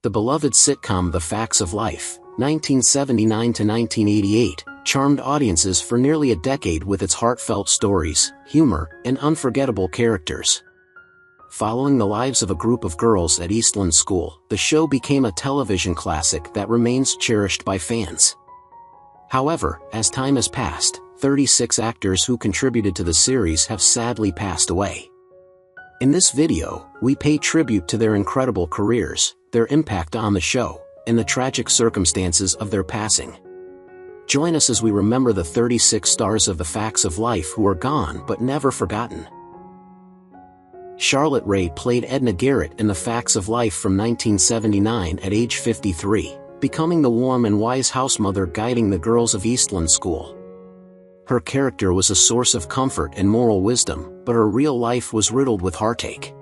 The beloved sitcom The Facts of Life, 1979 to 1988, charmed audiences for nearly a decade with its heartfelt stories, humor, and unforgettable characters. Following the lives of a group of girls at Eastland School, the show became a television classic that remains cherished by fans. However, as time has passed, 36 actors who contributed to the series have sadly passed away. In this video, we pay tribute to their incredible careers, their impact on the show, and the tragic circumstances of their passing. Join us as we remember the 36 stars of The Facts of Life who are gone but never forgotten. Charlotte Rae played Edna Garrett in The Facts of Life from 1979 at age 53, becoming the warm and wise housemother guiding the girls of Eastland School. Her character was a source of comfort and moral wisdom, but her real life was riddled with heartache.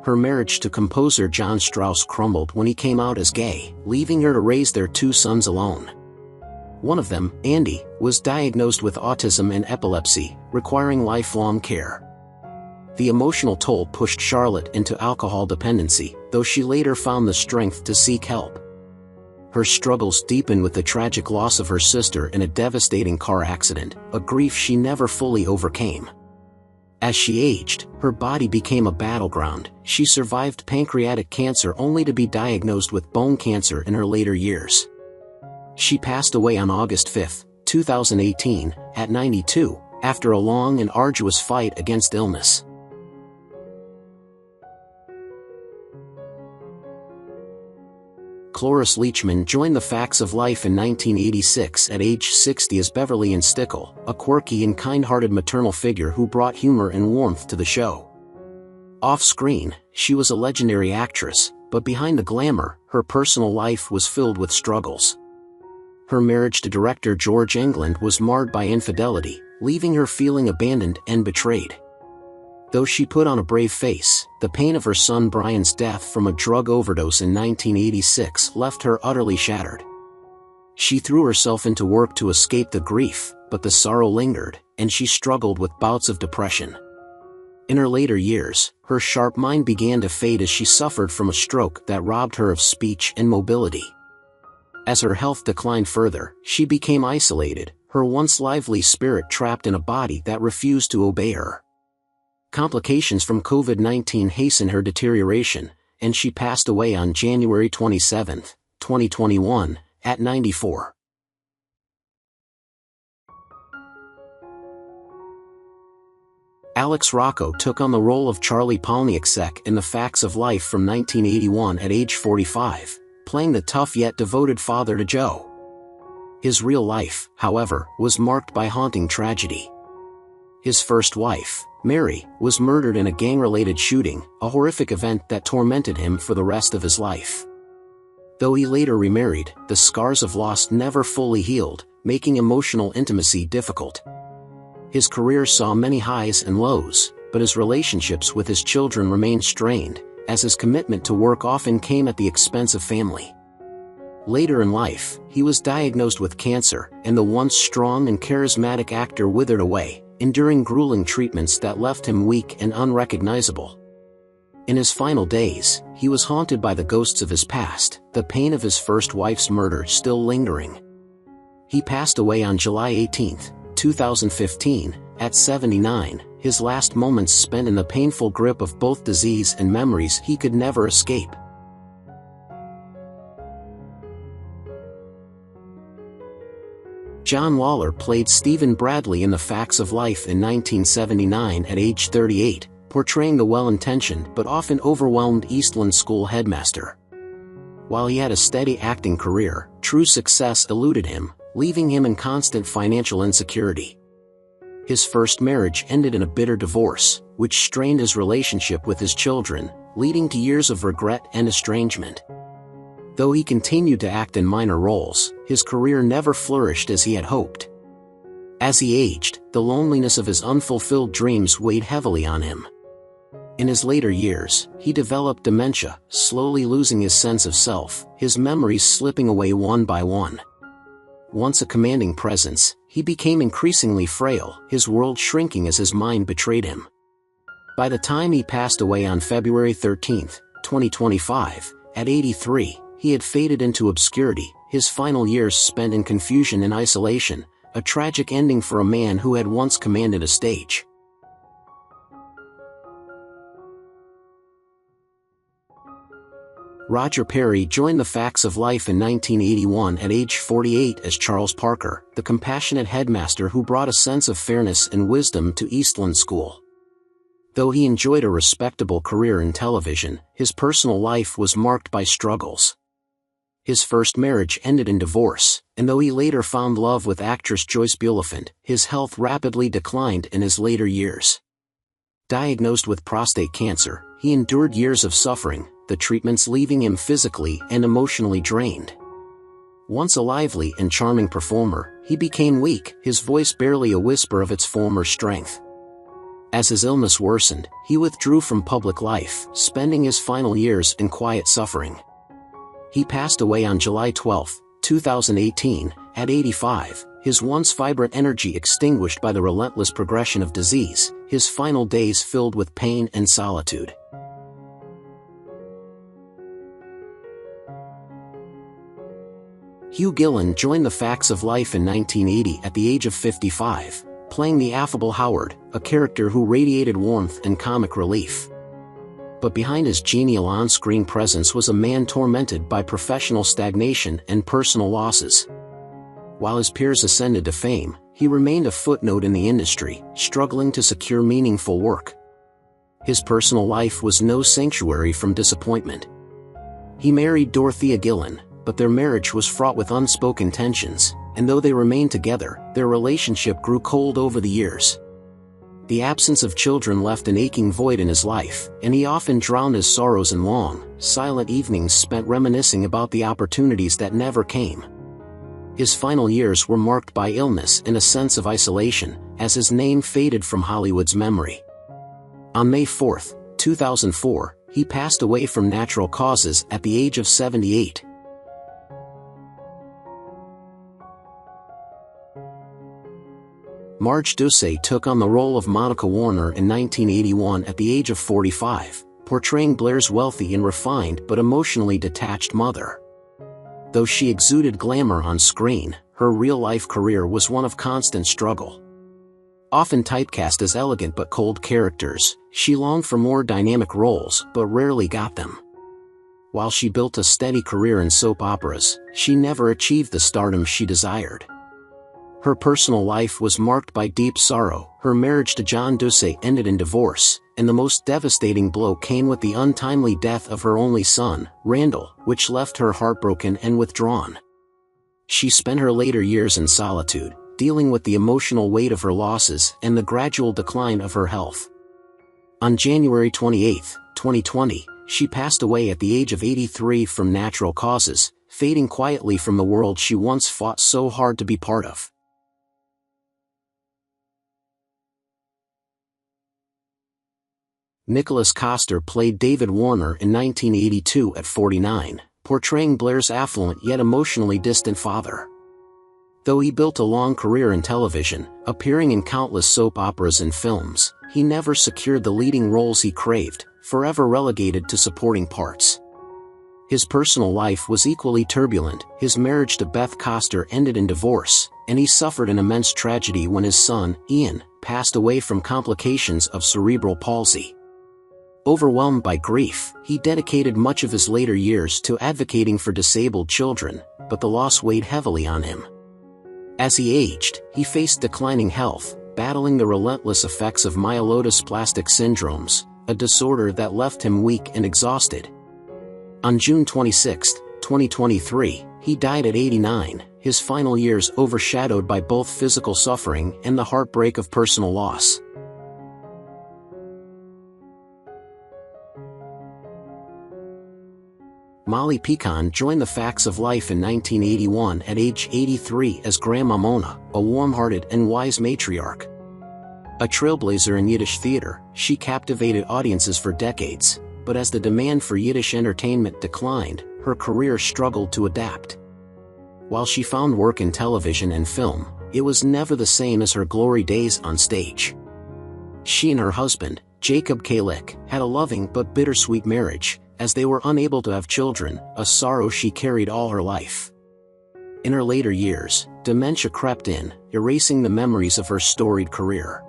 Her marriage to composer John Strauss crumbled when he came out as gay, leaving her to raise their 2 sons alone. One of them, Andy, was diagnosed with autism and epilepsy, requiring lifelong care. The emotional toll pushed Charlotte into alcohol dependency, though she later found the strength to seek help. Her struggles deepened with the tragic loss of her sister in a devastating car accident, a grief she never fully overcame. As she aged, her body became a battleground. She survived pancreatic cancer only to be diagnosed with bone cancer in her later years. She passed away on August 5, 2018, at 92, after a long and arduous fight against illness. Cloris Leachman joined The Facts of Life in 1986 at age 60 as Beverly in Stickle, a quirky and kind-hearted maternal figure who brought humor and warmth to the show. Off-screen, she was a legendary actress, but behind the glamour, her personal life was filled with struggles. Her marriage to director George England was marred by infidelity, leaving her feeling abandoned and betrayed. Though she put on a brave face, the pain of her son Brian's death from a drug overdose in 1986 left her utterly shattered. She threw herself into work to escape the grief, but the sorrow lingered, and she struggled with bouts of depression. In her later years, her sharp mind began to fade as she suffered from a stroke that robbed her of speech and mobility. As her health declined further, she became isolated, her once lively spirit trapped in a body that refused to obey her. Complications from COVID-19 hastened her deterioration, and she passed away on January 27, 2021, at 94. Alex Rocco took on the role of Charlie Polniaczek in The Facts of Life from 1981 at age 45, playing the tough yet devoted father to Joe. His real life, however, was marked by haunting tragedy. His first wife, Mary, was murdered in a gang-related shooting, a horrific event that tormented him for the rest of his life. Though he later remarried, the scars of loss never fully healed, making emotional intimacy difficult. His career saw many highs and lows, but his relationships with his children remained strained, as his commitment to work often came at the expense of family. Later in life, he was diagnosed with cancer, and the once strong and charismatic actor withered away, enduring grueling treatments that left him weak and unrecognizable. In his final days, he was haunted by the ghosts of his past, the pain of his first wife's murder still lingering. He passed away on July 18, 2015, at 79, his last moments spent in the painful grip of both disease and memories he could never escape. John Lawlor played Stephen Bradley in The Facts of Life in 1979 at age 38, portraying the well-intentioned but often overwhelmed Eastland School headmaster. While he had a steady acting career, true success eluded him, leaving him in constant financial insecurity. His first marriage ended in a bitter divorce, which strained his relationship with his children, leading to years of regret and estrangement. Though he continued to act in minor roles, his career never flourished as he had hoped. As he aged, the loneliness of his unfulfilled dreams weighed heavily on him. In his later years, he developed dementia, slowly losing his sense of self, his memories slipping away one by one. Once a commanding presence, he became increasingly frail, his world shrinking as his mind betrayed him. By the time he passed away on February 13, 2025, At 83, he had faded into obscurity, his final years spent in confusion and isolation, a tragic ending for a man who had once commanded a stage. Roger Perry joined the Facts of Life in 1981 at age 48 as Charles Parker, the compassionate headmaster who brought a sense of fairness and wisdom to Eastland School. Though he enjoyed a respectable career in television, his personal life was marked by struggles. His first marriage ended in divorce, and though he later found love with actress Joyce Bulifant, his health rapidly declined in his later years. Diagnosed with prostate cancer, he endured years of suffering, the treatments leaving him physically and emotionally drained. Once a lively and charming performer, he became weak, his voice barely a whisper of its former strength. As his illness worsened, he withdrew from public life, spending his final years in quiet suffering. He passed away on July 12, 2018, at 85, his once vibrant energy extinguished by the relentless progression of disease, his final days filled with pain and solitude. Hugh Gillin joined the Facts of Life in 1980 at the age of 55, playing the affable Howard, a character who radiated warmth and comic relief. But behind his genial on-screen presence was a man tormented by professional stagnation and personal losses. While his peers ascended to fame, he remained a footnote in the industry, struggling to secure meaningful work. His personal life was no sanctuary from disappointment. He married Dorothea Gillin, but their marriage was fraught with unspoken tensions, and though they remained together, their relationship grew cold over the years. The absence of children left an aching void in his life, and he often drowned his sorrows in long, silent evenings spent reminiscing about the opportunities that never came. His final years were marked by illness and a sense of isolation, as his name faded from Hollywood's memory. On May 4, 2004, he passed away from natural causes at the age of 78. Marj Dusay took on the role of Monica Warner in 1981 at the age of 45, portraying Blair's wealthy and refined but emotionally detached mother. Though she exuded glamour on screen, her real-life career was one of constant struggle. Often typecast as elegant but cold characters, she longed for more dynamic roles but rarely got them. While she built a steady career in soap operas, she never achieved the stardom she desired. Her personal life was marked by deep sorrow. Her marriage to John Dusay ended in divorce, and the most devastating blow came with the untimely death of her only son, Randall, which left her heartbroken and withdrawn. She spent her later years in solitude, dealing with the emotional weight of her losses and the gradual decline of her health. On January 28, 2020, she passed away at the age of 83 from natural causes, fading quietly from the world she once fought so hard to be part of. Nicolas Coster played David Warner in 1982 at 49, portraying Blair's affluent yet emotionally distant father. Though he built a long career in television, appearing in countless soap operas and films, he never secured the leading roles he craved, forever relegated to supporting parts. His personal life was equally turbulent. His marriage to Beth Coster ended in divorce, and he suffered an immense tragedy when his son, Ian, passed away from complications of cerebral palsy. Overwhelmed by grief, he dedicated much of his later years to advocating for disabled children, but the loss weighed heavily on him. As he aged, he faced declining health, battling the relentless effects of myelodysplastic syndromes, a disorder that left him weak and exhausted. On June 26, 2023, he died at 89, his final years overshadowed by both physical suffering and the heartbreak of personal loss. Molly Picon joined the Facts of Life in 1981 at age 83 as Grandma Mona, a warm-hearted and wise matriarch. A trailblazer in Yiddish theater, she captivated audiences for decades, but as the demand for Yiddish entertainment declined, her career struggled to adapt. While she found work in television and film, it was never the same as her glory days on stage. She and her husband, Jacob Kalick, had a loving but bittersweet marriage, as they were unable to have children, a sorrow she carried all her life. In her later years, dementia crept in, erasing the memories of her storied career.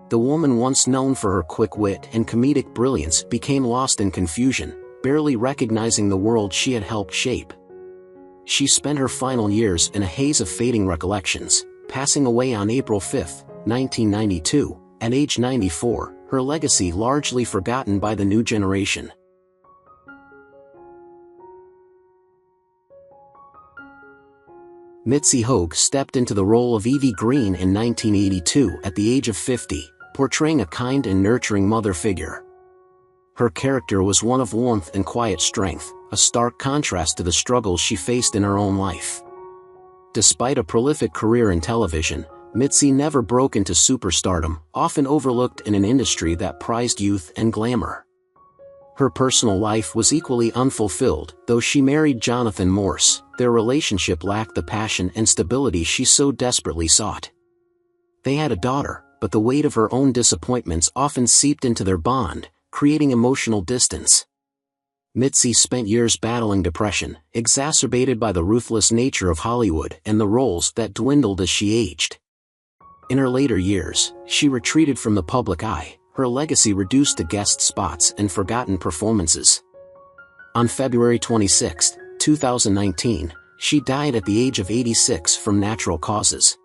The woman once known for her quick wit and comedic brilliance became lost in confusion, barely recognizing the world she had helped shape. She spent her final years in a haze of fading recollections, passing away on April 5, 1992, at age 94, her legacy largely forgotten by the new generation. Mitzi Hoag stepped into the role of Evie Green in 1982 at the age of 50, portraying a kind and nurturing mother figure. Her character was one of warmth and quiet strength, a stark contrast to the struggles she faced in her own life. Despite a prolific career in television, Mitzi never broke into superstardom, often overlooked in an industry that prized youth and glamour. Her personal life was equally unfulfilled. Though she married Jonathan Morse, their relationship lacked the passion and stability she so desperately sought. They had a daughter, but the weight of her own disappointments often seeped into their bond, creating emotional distance. Mitzi spent years battling depression, exacerbated by the ruthless nature of Hollywood and the roles that dwindled as she aged. In her later years, she retreated from the public eye, her legacy reduced to guest spots and forgotten performances. On February 26, 2019, she died at the age of 86 from natural causes.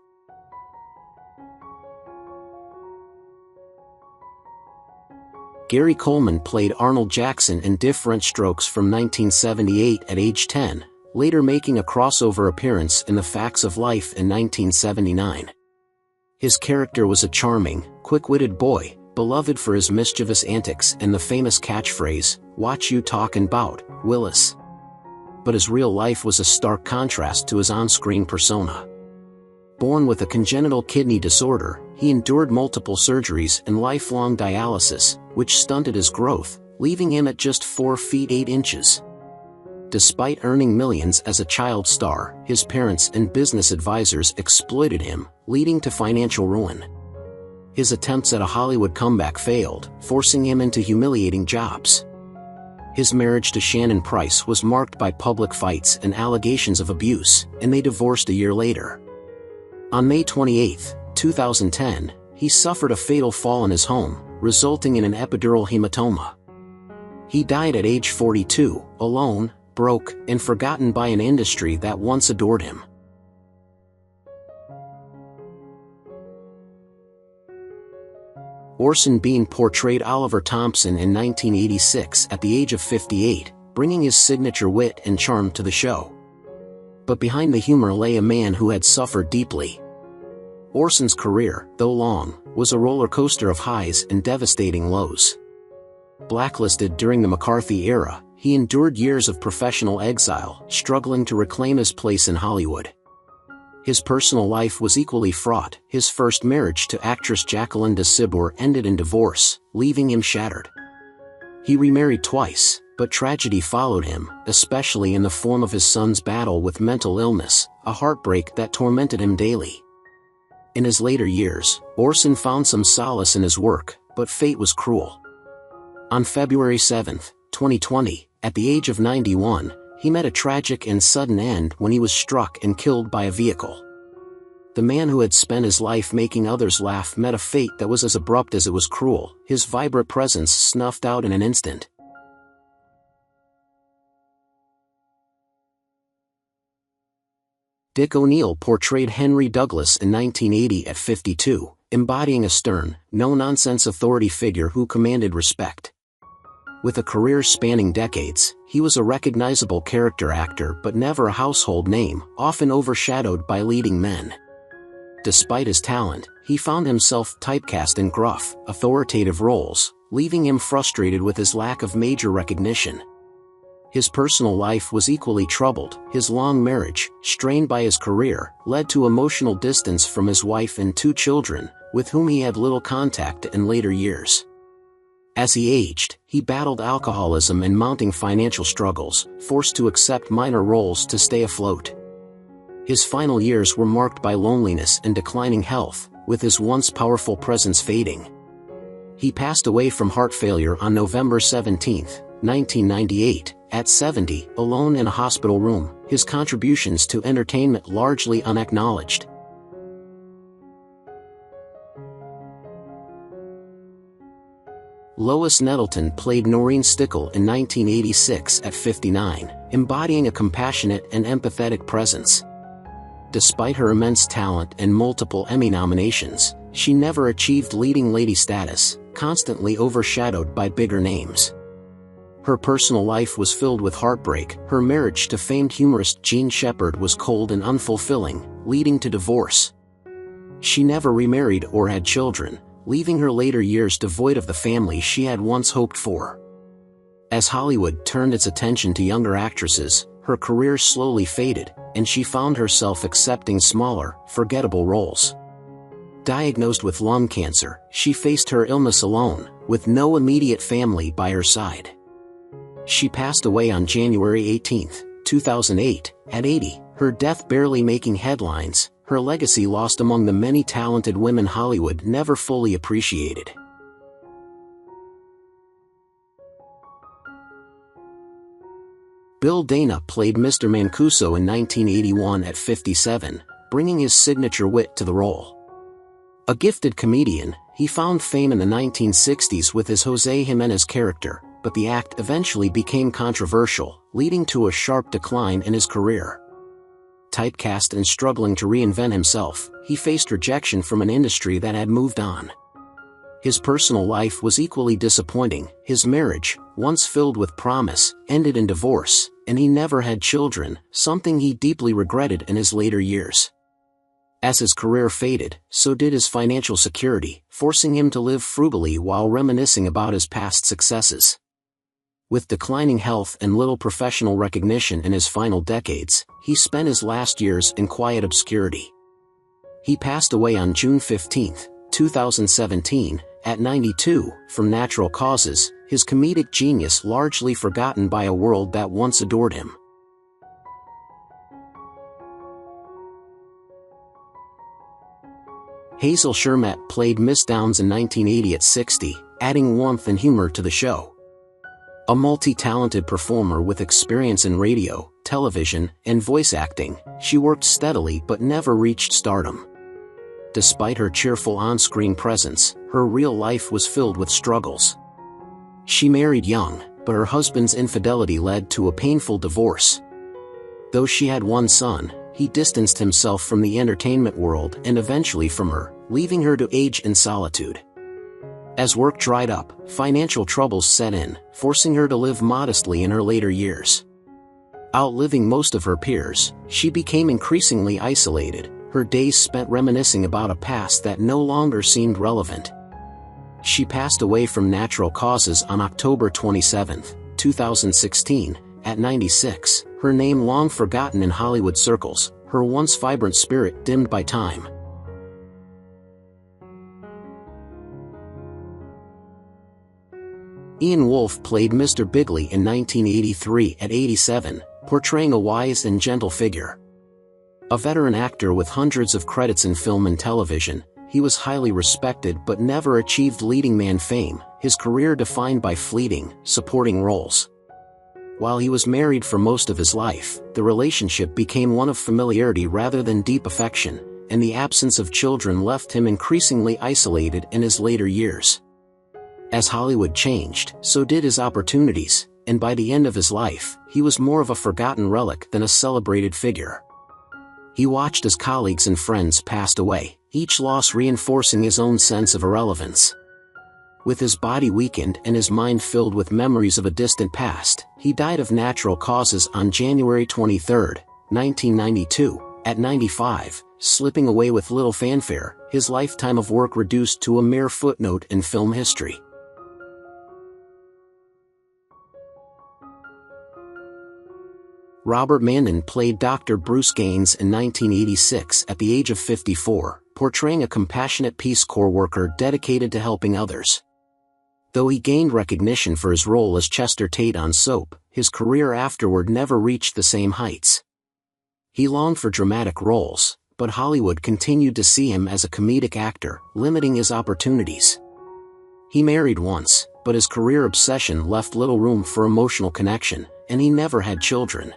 Gary Coleman played Arnold Jackson in Different Strokes from 1978 at age 10, later making a crossover appearance in The Facts of Life in 1979. His character was a charming, quick-witted boy, beloved for his mischievous antics and the famous catchphrase, "Watch you talkin' 'bout, Willis." But his real life was a stark contrast to his on-screen persona. Born with a congenital kidney disorder, he endured multiple surgeries and lifelong dialysis, which stunted his growth, leaving him at just 4 feet 8 inches. Despite earning millions as a child star, his parents and business advisors exploited him, leading to financial ruin. His attempts at a Hollywood comeback failed, forcing him into humiliating jobs. His marriage to Shannon Price was marked by public fights and allegations of abuse, and they divorced a year later. On May 28, 2010, he suffered a fatal fall in his home, resulting in an epidural hematoma. He died at age 42, alone, broke, and forgotten by an industry that once adored him. Orson Bean portrayed Oliver Thompson in 1986 at the age of 58, bringing his signature wit and charm to the show. But behind the humor lay a man who had suffered deeply. Orson's career, though long, was a roller coaster of highs and devastating lows. Blacklisted during the McCarthy era, he endured years of professional exile, struggling to reclaim his place in Hollywood. His personal life was equally fraught. His first marriage to actress Jacqueline de Sibor ended in divorce, leaving him shattered. He remarried twice, but tragedy followed him, especially in the form of his son's battle with mental illness, a heartbreak that tormented him daily. In his later years, Orson found some solace in his work, but fate was cruel. On February 7, 2020, at the age of 91, he met a tragic and sudden end when he was struck and killed by a vehicle. The man who had spent his life making others laugh met a fate that was as abrupt as it was cruel, his vibrant presence snuffed out in an instant. Dick O'Neill portrayed Henry Douglas in 1980 at 52, embodying a stern, no-nonsense authority figure who commanded respect. With a career spanning decades, he was a recognizable character actor but never a household name, often overshadowed by leading men. Despite his talent, he found himself typecast in gruff, authoritative roles, leaving him frustrated with his lack of major recognition. His personal life was equally troubled. His long marriage, strained by his career, led to emotional distance from his wife and 2 children, with whom he had little contact in later years. As he aged, he battled alcoholism and mounting financial struggles, forced to accept minor roles to stay afloat. His final years were marked by loneliness and declining health, with his once powerful presence fading. He passed away from heart failure on November 17, 1998, at 70, alone in a hospital room, his contributions to entertainment largely unacknowledged. Lois Nettleton played Noreen Stickle in 1986 at 59, embodying a compassionate and empathetic presence. Despite her immense talent and multiple Emmy nominations, she never achieved leading lady status, constantly overshadowed by bigger names. Her personal life was filled with heartbreak. Her marriage to famed humorist Jean Shepherd was cold and unfulfilling, leading to divorce. She never remarried or had children, leaving her later years devoid of the family she had once hoped for. As Hollywood turned its attention to younger actresses, her career slowly faded, and she found herself accepting smaller, forgettable roles. Diagnosed with lung cancer, she faced her illness alone, with no immediate family by her side. She passed away on January 18, 2008, at 80, her death barely making headlines, her legacy lost among the many talented women Hollywood never fully appreciated. Bill Dana played Mr. Mancuso in 1981 at 57, bringing his signature wit to the role. A gifted comedian, he found fame in the 1960s with his Jose Jimenez character, but the act eventually became controversial, leading to a sharp decline in his career. Typecast and struggling to reinvent himself, he faced rejection from an industry that had moved on. His personal life was equally disappointing. His marriage, once filled with promise, ended in divorce, and he never had children, something he deeply regretted in his later years. As his career faded, so did his financial security, forcing him to live frugally while reminiscing about his past successes. With declining health and little professional recognition in his final decades, he spent his last years in quiet obscurity. He passed away on June 15, 2017, at 92, from natural causes, his comedic genius largely forgotten by a world that once adored him. Hazel Shermet played Miss Downs in 1980 at 60, adding warmth and humor to the show. A multi-talented performer with experience in radio, television, and voice acting, she worked steadily but never reached stardom. Despite her cheerful on-screen presence, her real life was filled with struggles. She married young, but her husband's infidelity led to a painful divorce. Though she had one son, he distanced himself from the entertainment world and eventually from her, leaving her to age in solitude. As work dried up, financial troubles set in, forcing her to live modestly in her later years. Outliving most of her peers, she became increasingly isolated, her days spent reminiscing about a past that no longer seemed relevant. She passed away from natural causes on October 27, 2016, at 96, her name long forgotten in Hollywood circles, her once vibrant spirit dimmed by time. Ian Wolfe played Mr. Bigley in 1983 at 87, portraying a wise and gentle figure. A veteran actor with hundreds of credits in film and television, he was highly respected but never achieved leading man fame, his career defined by fleeting, supporting roles. While he was married for most of his life, the relationship became one of familiarity rather than deep affection, and the absence of children left him increasingly isolated in his later years. As Hollywood changed, so did his opportunities, and by the end of his life, he was more of a forgotten relic than a celebrated figure. He watched as colleagues and friends passed away, each loss reinforcing his own sense of irrelevance. With his body weakened and his mind filled with memories of a distant past, he died of natural causes on January 23, 1992, at 95, slipping away with little fanfare, his lifetime of work reduced to a mere footnote in film history. Robert Mandan played Dr. Bruce Gaines in 1986 at the age of 54, portraying a compassionate Peace Corps worker dedicated to helping others. Though he gained recognition for his role as Chester Tate on Soap, his career afterward never reached the same heights. He longed for dramatic roles, but Hollywood continued to see him as a comedic actor, limiting his opportunities. He married once, but his career obsession left little room for emotional connection, and he never had children.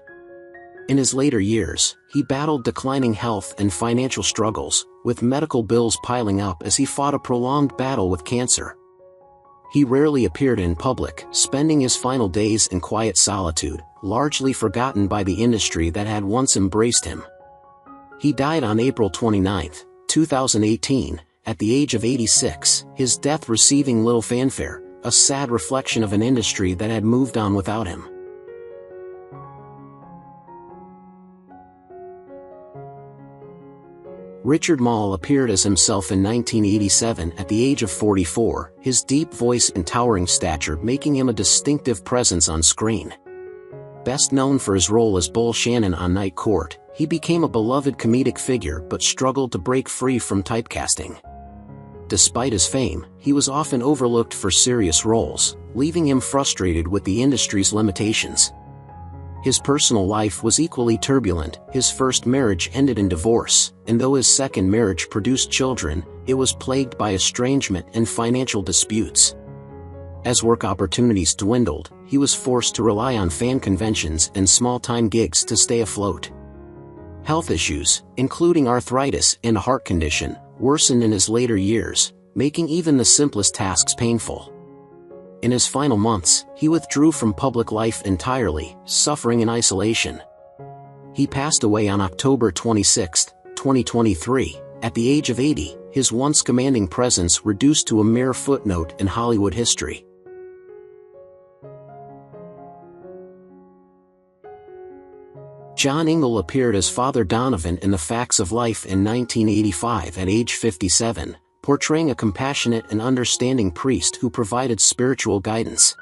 In his later years, he battled declining health and financial struggles, with medical bills piling up as he fought a prolonged battle with cancer. He rarely appeared in public, spending his final days in quiet solitude, largely forgotten by the industry that had once embraced him. He died on April 29, 2018, at the age of 86, his death receiving little fanfare, a sad reflection of an industry that had moved on without him. Richard Moll appeared as himself in 1987 at the age of 44, his deep voice and towering stature making him a distinctive presence on screen. Best known for his role as Bull Shannon on Night Court, he became a beloved comedic figure but struggled to break free from typecasting. Despite his fame, he was often overlooked for serious roles, leaving him frustrated with the industry's limitations. His personal life was equally turbulent. His first marriage ended in divorce, and though his second marriage produced children, it was plagued by estrangement and financial disputes. As work opportunities dwindled, he was forced to rely on fan conventions and small-time gigs to stay afloat. Health issues, including arthritis and a heart condition, worsened in his later years, making even the simplest tasks painful. In his final months, he withdrew from public life entirely, suffering in isolation. He passed away on October 26, 2023, at the age of 80, his once commanding presence reduced to a mere footnote in Hollywood history. John Ingle appeared as Father Donovan in The Facts of Life in 1985 at age 57. Portraying a compassionate and understanding priest who provided spiritual guidance.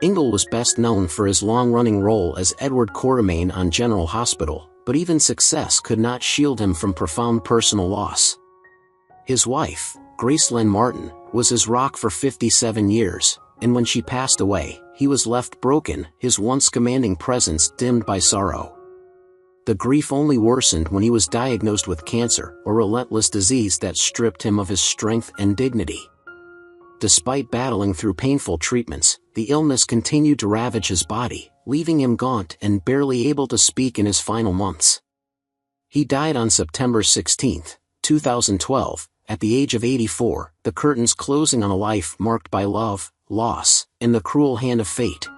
Ingle was best known for his long-running role as Edward Quartermain on General Hospital, but even success could not shield him from profound personal loss. His wife, Gracelyn Martin, was his rock for 57 years, and when she passed away, he was left broken, his once commanding presence dimmed by sorrow. The grief only worsened when he was diagnosed with cancer, a relentless disease that stripped him of his strength and dignity. Despite battling through painful treatments, the illness continued to ravage his body, leaving him gaunt and barely able to speak in his final months. He died on September 16, 2012, at the age of 84, the curtains closing on a life marked by love, loss, and the cruel hand of fate.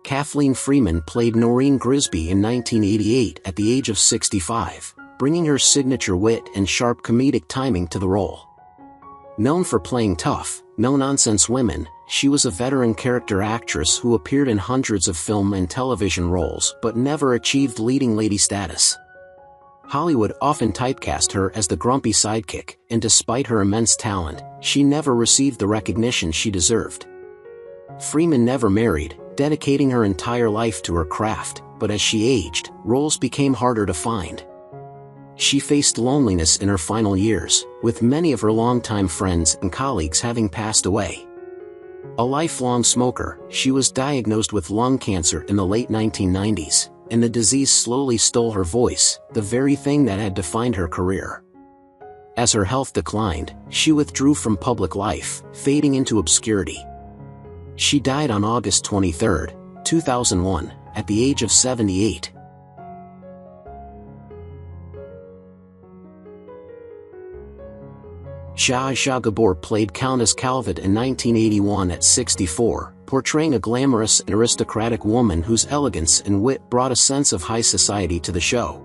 Kathleen Freeman played Noreen Grisby in 1988 at the age of 65, bringing her signature wit and sharp comedic timing to the role. Known for playing tough, no-nonsense women, she was a veteran character actress who appeared in hundreds of film and television roles but never achieved leading lady status. Hollywood often typecast her as the grumpy sidekick, and despite her immense talent, she never received the recognition she deserved. Freeman never married, dedicating her entire life to her craft, but as she aged, roles became harder to find. She faced loneliness in her final years, with many of her longtime friends and colleagues having passed away. A lifelong smoker, she was diagnosed with lung cancer in the late 1990s, and the disease slowly stole her voice, the very thing that had defined her career. As her health declined, she withdrew from public life, fading into obscurity. She died on August 23, 2001, at the age of 78. Zsa Zsa Gabor played Countess Calvet in 1981 at 64, portraying a glamorous and aristocratic woman whose elegance and wit brought a sense of high society to the show.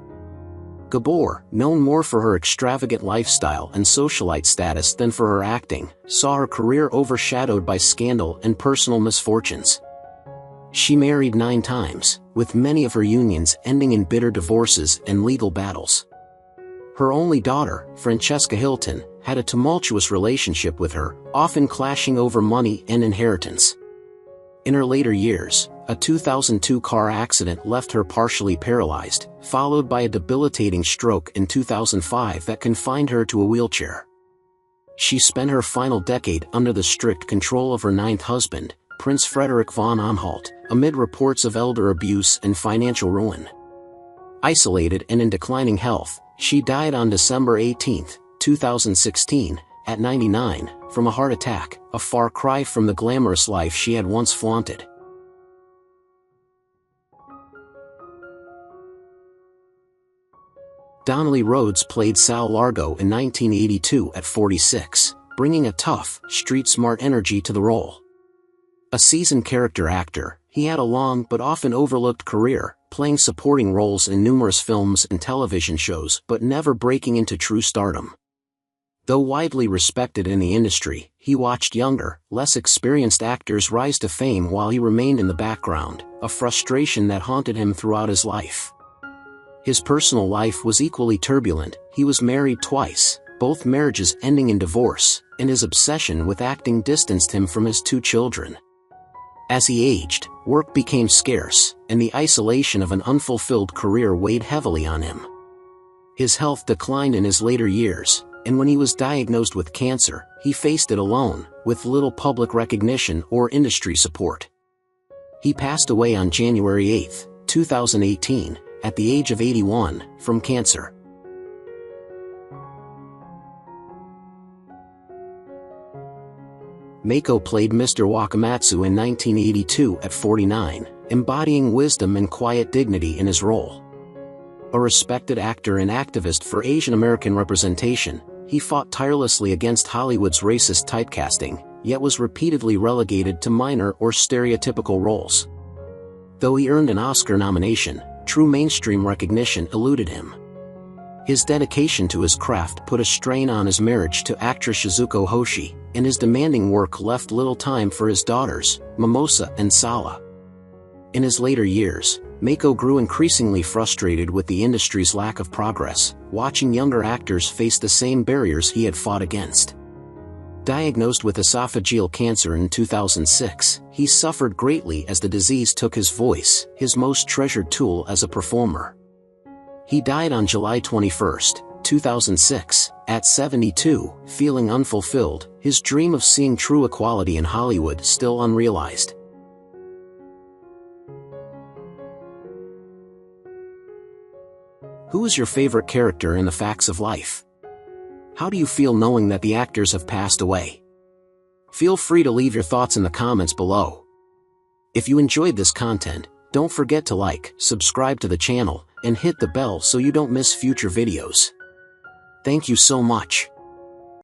Gabor, known more for her extravagant lifestyle and socialite status than for her acting, saw her career overshadowed by scandal and personal misfortunes. She married 9 times, with many of her unions ending in bitter divorces and legal battles. Her only daughter, Francesca Hilton, had a tumultuous relationship with her, often clashing over money and inheritance. In her later years, a 2002 car accident left her partially paralyzed, followed by a debilitating stroke in 2005 that confined her to a wheelchair. She spent her final decade under the strict control of her 9th husband, Prince Frederick von Anhalt, amid reports of elder abuse and financial ruin. Isolated and in declining health, She died on December 18, 2016, at 99, from a heart attack, a far cry from the glamorous life she had once flaunted. Donnelly Rhodes played Sal Largo in 1982 at 46, bringing a tough, street-smart energy to the role. A seasoned character actor, he had a long but often overlooked career, playing supporting roles in numerous films and television shows but never breaking into true stardom. Though widely respected in the industry, he watched younger, less experienced actors rise to fame while he remained in the background, a frustration that haunted him throughout his life. His personal life was equally turbulent. He was married twice, both marriages ending in divorce, and his obsession with acting distanced him from his 2 children. As he aged, work became scarce, and the isolation of an unfulfilled career weighed heavily on him. His health declined in his later years, and when he was diagnosed with cancer, he faced it alone, with little public recognition or industry support. He passed away on January 8, 2018, at the age of 81, from cancer. Mako played Mr. Wakamatsu in 1982 at 49, embodying wisdom and quiet dignity in his role. A respected actor and activist for Asian American representation, he fought tirelessly against Hollywood's racist typecasting, yet was repeatedly relegated to minor or stereotypical roles. Though he earned an Oscar nomination, true mainstream recognition eluded him. His dedication to his craft put a strain on his marriage to actress Shizuko Hoshi, and his demanding work left little time for his daughters, Mimosa and Sala. In his later years, Mako grew increasingly frustrated with the industry's lack of progress, watching younger actors face the same barriers he had fought against. Diagnosed with esophageal cancer in 2006, he suffered greatly as the disease took his voice, his most treasured tool as a performer. He died on July 21, 2006, at 72, feeling unfulfilled, his dream of seeing true equality in Hollywood still unrealized. Who is your favorite character in the Facts of Life? How do you feel knowing that the actors have passed away? Feel free to leave your thoughts in the comments below. If you enjoyed this content, don't forget to like, subscribe to the channel, and hit the bell so you don't miss future videos. Thank you so much.